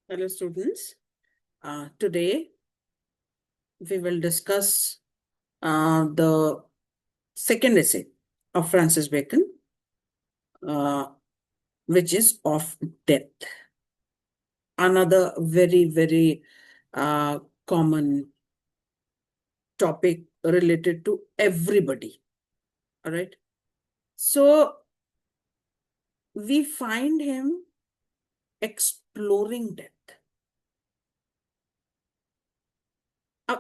Hello, students. Today we will discuss the second essay of Francis Bacon, uh, which is of death. Another very uh, common topic related to everybody. All right. So we find him exploring death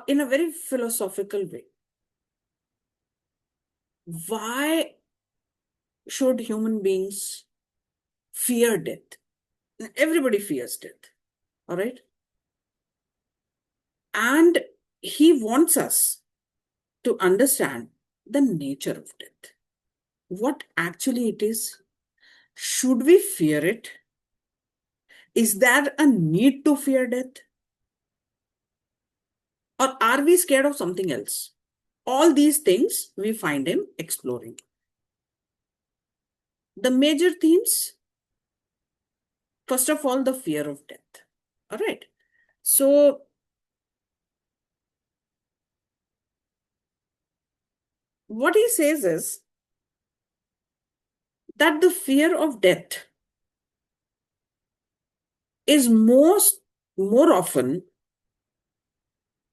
in a very philosophical way. Why should human beings fear death? Everybody fears death. All right. And he wants us to understand the nature of death. What actually it is? Should we fear it? Is there a need to fear death? Or are we scared of something else? All these things we find him exploring. The major themes, first of all, the fear of death. All right. So, what he says is that the fear of death is more often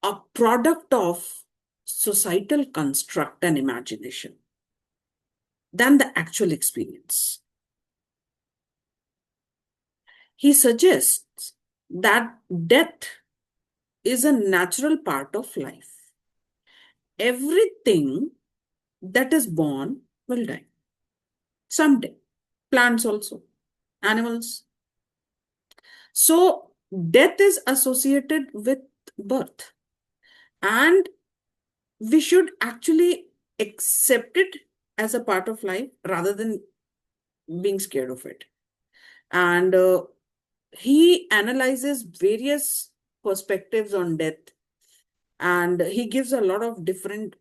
a product of societal construct and imagination than the actual experience. He suggests that death is a natural part of life. Everything that is born will die someday. Plants also, animals. So, death is associated with birth, and we should actually accept it as a part of life rather than being scared of it. And he analyzes various perspectives on death, and he gives a lot of different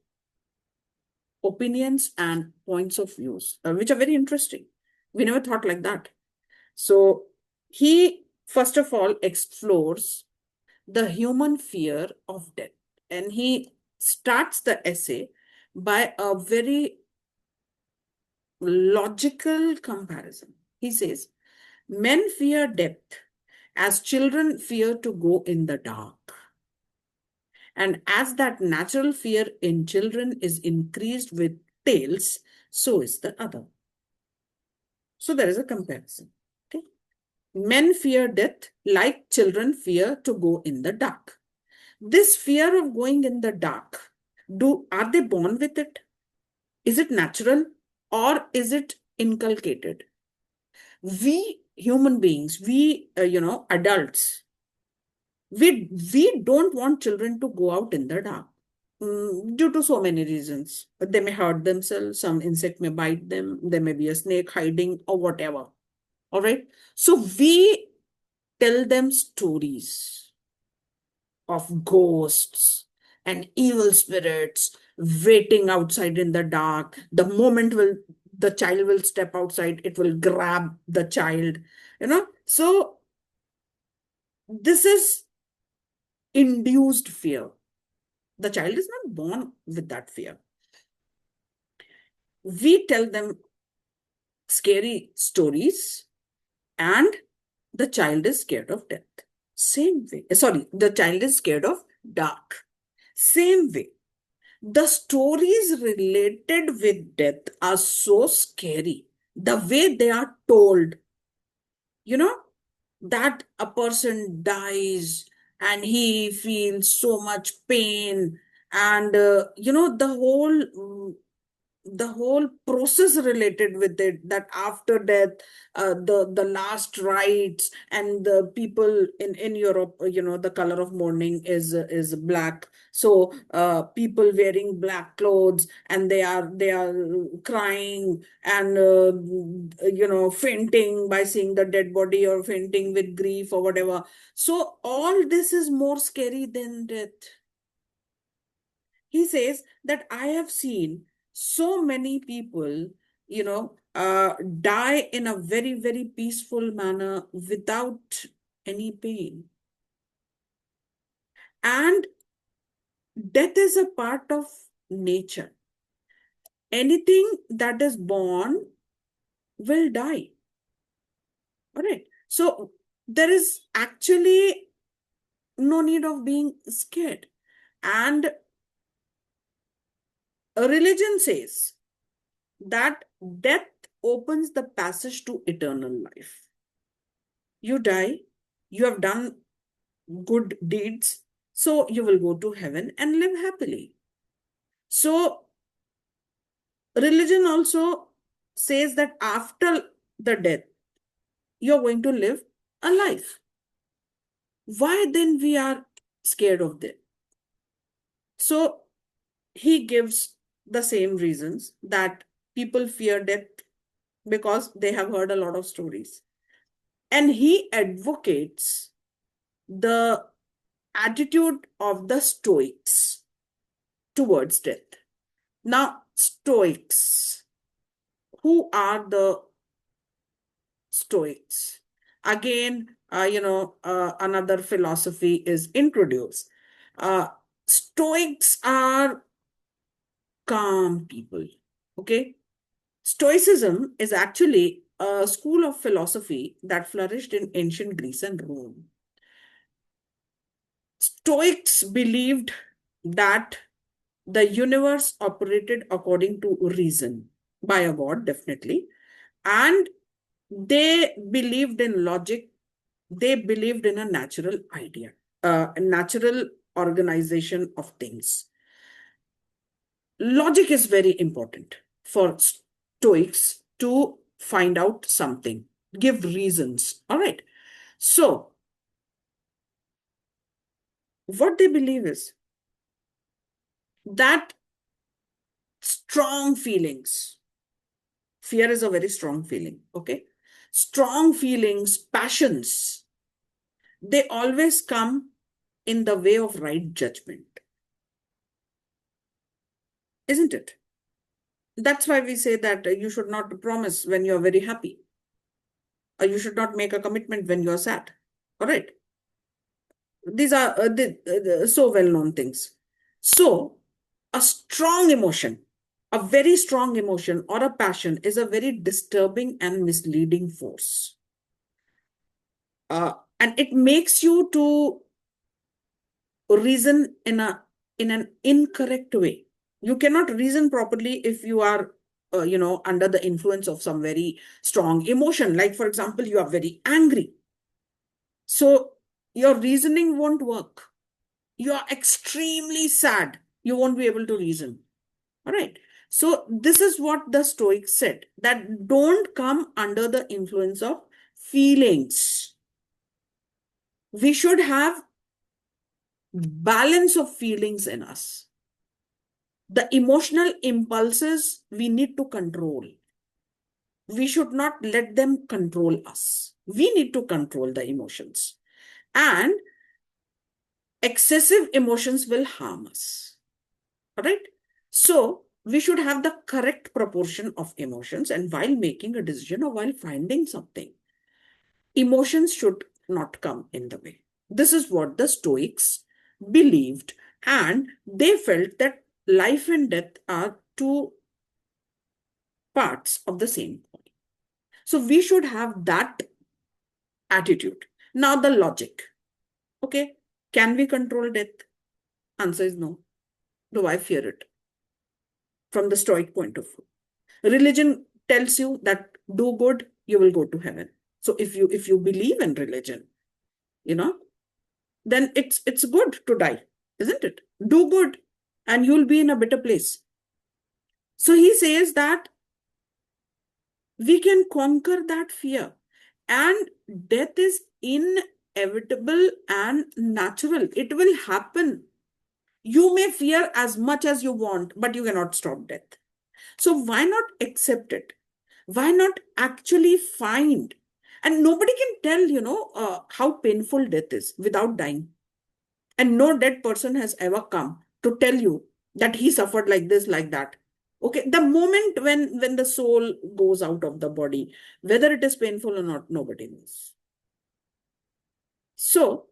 opinions and points of views, which are very interesting. We never thought like that. So he first of all explores the human fear of death, and he starts the essay by a very logical comparison. He says, men fear death as children fear to go in the dark. And as that natural fear in children is increased with tales, so is the other. So there is a comparison. Okay. Men fear death like children fear to go in the dark. This fear of going in the dark, are they born with it? Is it natural or is it inculcated? We human beings, we adults, we don't want children to go out in the dark, due to so many reasons. They may hurt themselves, some insect may bite them, there may be a snake hiding or whatever. All right. So we tell them stories of ghosts and evil spirits waiting outside in the dark. The moment the child will step outside, it will grab the child. So this is induced fear. The child is not born with that fear. We tell them scary stories, and the child is scared of death. Same way. Sorry, the child is scared of dark. Same way. The stories related with death are so scary. The way they are told, you know, that a person dies and he feels so much pain, and the whole process related with it, that after death, the last rites, and the people in Europe, the color of mourning is black. So people wearing black clothes, and they are crying and fainting by seeing the dead body, or fainting with grief or whatever. So all this is more scary than death. He says that I have seen so many people, die in a very peaceful manner, without any pain. And death is a part of nature. Anything that is born will die. All right. So there is actually no need of being scared. And a religion says that death opens the passage to eternal life. You die, you have done good deeds, so you will go to heaven and live happily. So religion also says that after the death, you're going to live a life. Why then we are scared of death? So he gives the same reasons that people fear death because they have heard a lot of stories. And he advocates the attitude of the Stoics towards death. Now, Stoics, who are the Stoics? Again, another philosophy is introduced. Stoics are calm people. Okay. Stoicism is actually a school of philosophy that flourished in ancient Greece and Rome. Stoics believed that the universe operated according to reason by a god, definitely. And they believed in logic. They believed in a natural idea, a natural organization of things. Logic is very important for Stoics to find out something, give reasons. All right. So, what they believe is that strong feelings, fear is a very strong feeling, okay? Strong feelings, passions, they always come in the way of right judgment, isn't it? That's why we say that you should not promise when you're very happy, or you should not make a commitment when you're sad. All right. These are so well-known things. So, a strong emotion, a very strong emotion or a passion is a very disturbing and misleading force. And it makes you to reason in an incorrect way. You cannot reason properly if you are under the influence of some very strong emotion. Like, for example, you are very angry. So your reasoning won't work. You are extremely sad. You won't be able to reason. All right. So this is what the Stoics said, that don't come under the influence of feelings. We should have balance of feelings in us. The emotional impulses we need to control. We should not let them control us. We need to control the emotions. And excessive emotions will harm us. All right. So we should have the correct proportion of emotions. And while making a decision or while finding something, emotions should not come in the way. This is what the Stoics believed. And they felt that life and death are two parts of the same coin. So we should have that attitude. Now, the logic. Okay. Can we control death? Answer is no. Do I fear it? From the Stoic point of view. Religion tells you that do good, you will go to heaven. So if you believe in religion, you know, then it's good to die, isn't it? Do good and you'll be in a better place. So he says that we can conquer that fear, and death is inevitable and natural. It will happen. You may fear as much as you want, but you cannot stop death. So why not accept it? Why not actually find? And nobody can tell, how painful death is without dying. And no dead person has ever come to tell you that he suffered like this, like that. Okay, the moment when the soul goes out of the body, whether it is painful or not, nobody knows. So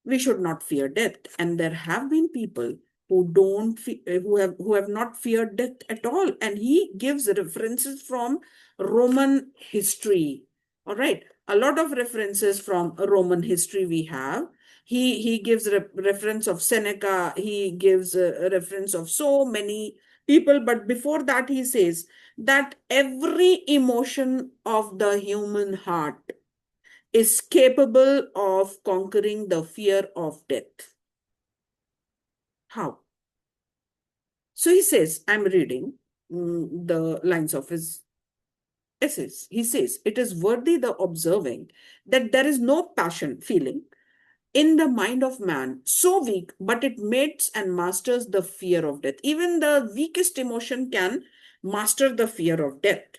we should not fear death. And there have been people who have not feared death at all. And he gives references from Roman history. All right. A lot of references from Roman history we have. He gives reference of Seneca. He gives a reference of so many people. But before that, he says that every emotion of the human heart is capable of conquering the fear of death. How? So he says, I'm reading the lines of his essays. He says, it is worthy the observing that there is no passion feeling in the mind of man so weak, but it mates and masters the fear of death. Even the weakest emotion can master the fear of death.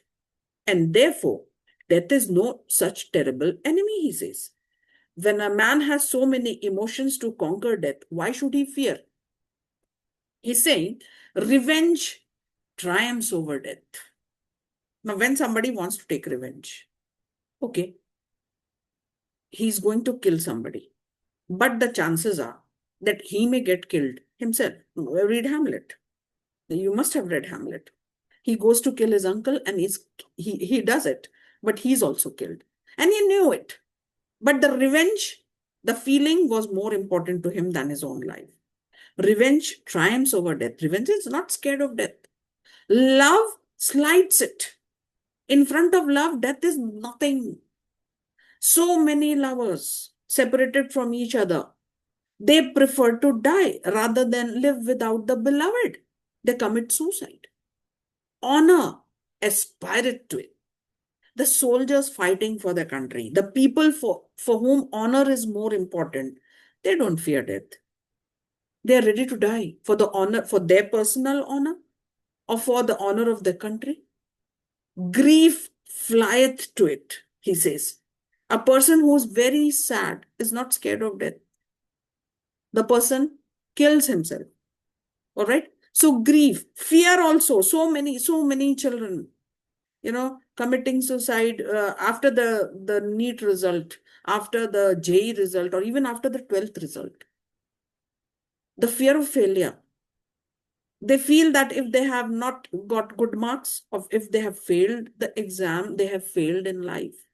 And therefore, death is no such terrible enemy, he says. When a man has so many emotions to conquer death, why should he fear? He's saying revenge triumphs over death. Now, when somebody wants to take revenge, okay, he's going to kill somebody. But the chances are that he may get killed himself. Read Hamlet. You must have read Hamlet. He goes to kill his uncle and he does it, but he's also killed. And he knew it. But the revenge, the feeling was more important to him than his own life. Revenge triumphs over death. Revenge is not scared of death. Love slights it. In front of love, death is nothing. So many lovers separated from each other, they prefer to die rather than live without the beloved. They commit suicide. Honor, aspire to it. The soldiers fighting for their country, the people for whom honor is more important, they don't fear death. They are ready to die for the honor, for their personal honor, or for the honor of the country. Grief flieth to it, he says. A person who is very sad is not scared of death. The person kills himself. All right. So grief, fear also. So many children, committing suicide after the NEET result, after the JEE result, or even after the 12th result. The fear of failure. They feel that if they have not got good marks, or if they have failed the exam, they have failed in life.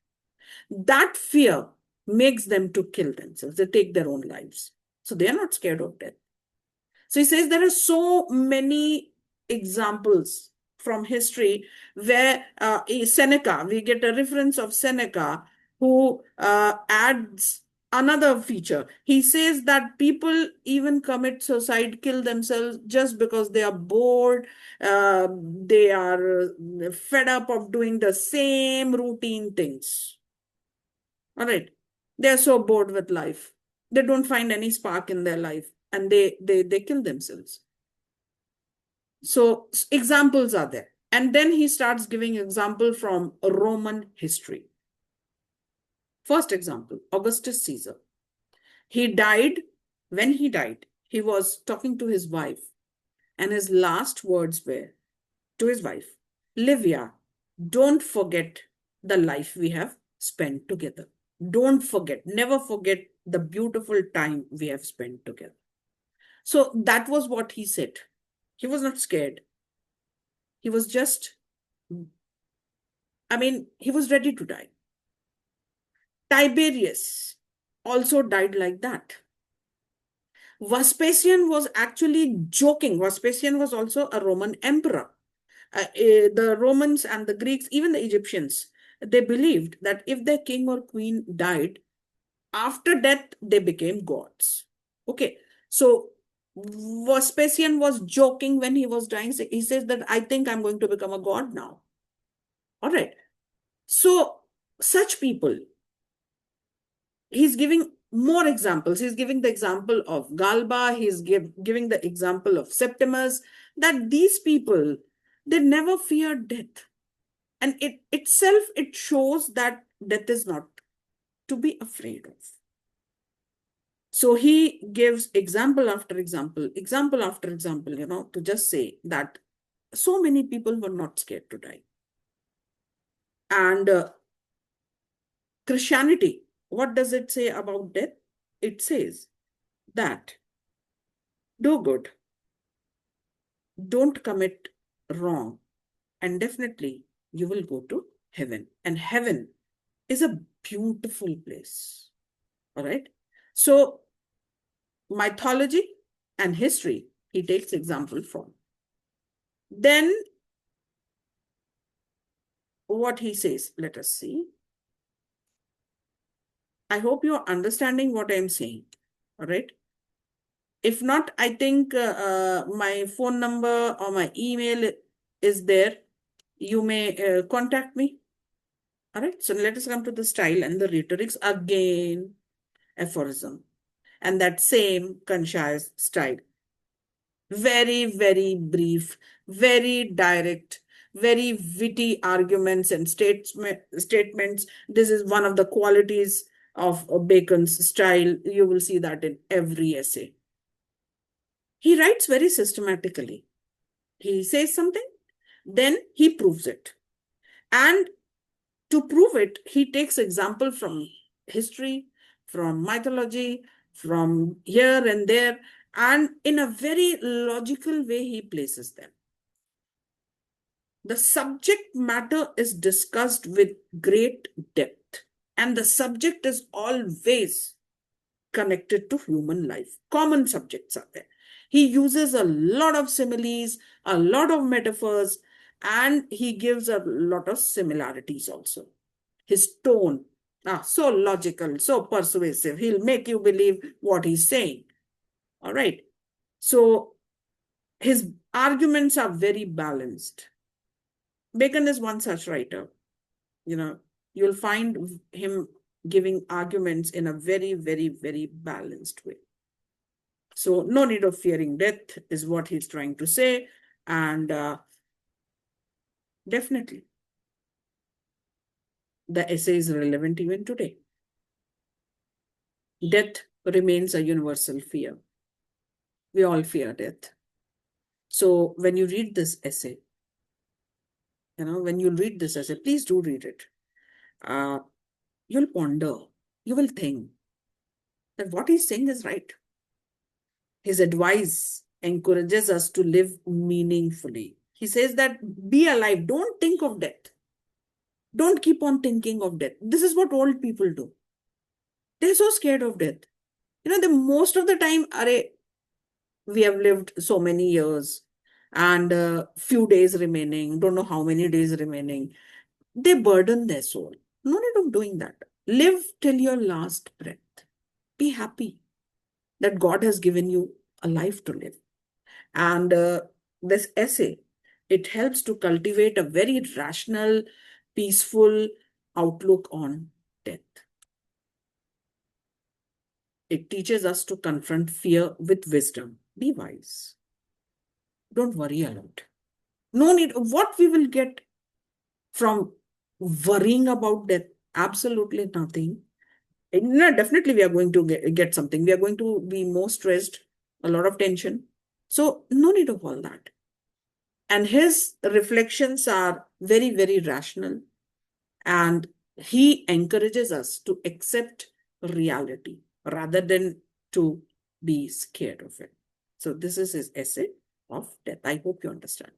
That fear makes them to kill themselves. They take their own lives. So they are not scared of death. So he says there are so many examples from history where Seneca, we get a reference of Seneca, who adds another feature. He says that people even commit suicide, kill themselves just because they are bored, they are fed up of doing the same routine things. All right. They are so bored with life. They don't find any spark in their life and they kill themselves. So examples are there. And then he starts giving example from Roman history. First example, Augustus Caesar. He died. When he died, he was talking to his wife. And his last words were to his wife, Livia, don't forget the life we have spent together. Don't forget, never forget the beautiful time we have spent together. So that was what he said. He was not scared. He was just, he was ready to die. Tiberius also died like that. Vespasian was actually joking. Vespasian was also a Roman emperor. The Romans and the Greeks, even the Egyptians, they believed that if their king or queen died, after death, they became gods. Okay, so Vespasian was joking when he was dying. He says that I think I'm going to become a god now. All right. So such people, he's giving more examples. He's giving the example of Galba. He's giving the example of Septimus, that these people, they never feared death. And it shows that death is not to be afraid of. So he gives example after example after example, to just say that so many people were not scared to die. And Christianity, what does it say about death? it says that do good, don't commit wrong, and definitely you will go to heaven. And heaven is a beautiful place. All right. So, mythology and history, he takes example from. Then, what he says, let us see. I hope you're understanding what I'm saying. All right. If not, I think my phone number or my email is there. You may contact me. All right. So let us come to the style and the rhetorics again. Aphorism and that same concise style. Very, very brief, very direct, very witty arguments and statements. This is one of the qualities of Bacon's style. You will see that in every essay. He writes very systematically. He says something, then he proves it. And to prove it, he takes example from history, from mythology, from here and there, and in a very logical way, he places them. The subject matter is discussed with great depth, and the subject is always connected to human life. Common subjects are there. He uses a lot of similes, a lot of metaphors, and he gives a lot of similarities also. His tone, so logical, so persuasive. He'll make you believe what he's saying. All right. So his arguments are very balanced. Bacon is one such writer. You'll find him giving arguments in a very, very, very balanced way. So no need of fearing death is what he's trying to say. And definitely, the essay is relevant even today. Death remains a universal fear. We all fear death. So when you read this essay, please do read it. You'll ponder, you will think that what he's saying is right. His advice encourages us to live meaningfully. He says that be alive, don't think of death. Don't keep on thinking of death. This is what old people do. They're so scared of death. The most of the time, we have lived so many years and few days remaining, don't know how many days remaining. They burden their soul. No need of doing that. Live till your last breath. Be happy that God has given you a life to live. And this essay, it helps to cultivate a very rational, peaceful outlook on death. It teaches us to confront fear with wisdom. Be wise. Don't worry a lot. No need. What we will get from worrying about death? Absolutely nothing. No, definitely we are going to get something. We are going to be more stressed, a lot of tension. So no need of all that. And his reflections are very, very rational. And he encourages us to accept reality rather than to be scared of it. So this is his essay of death. I hope you understand.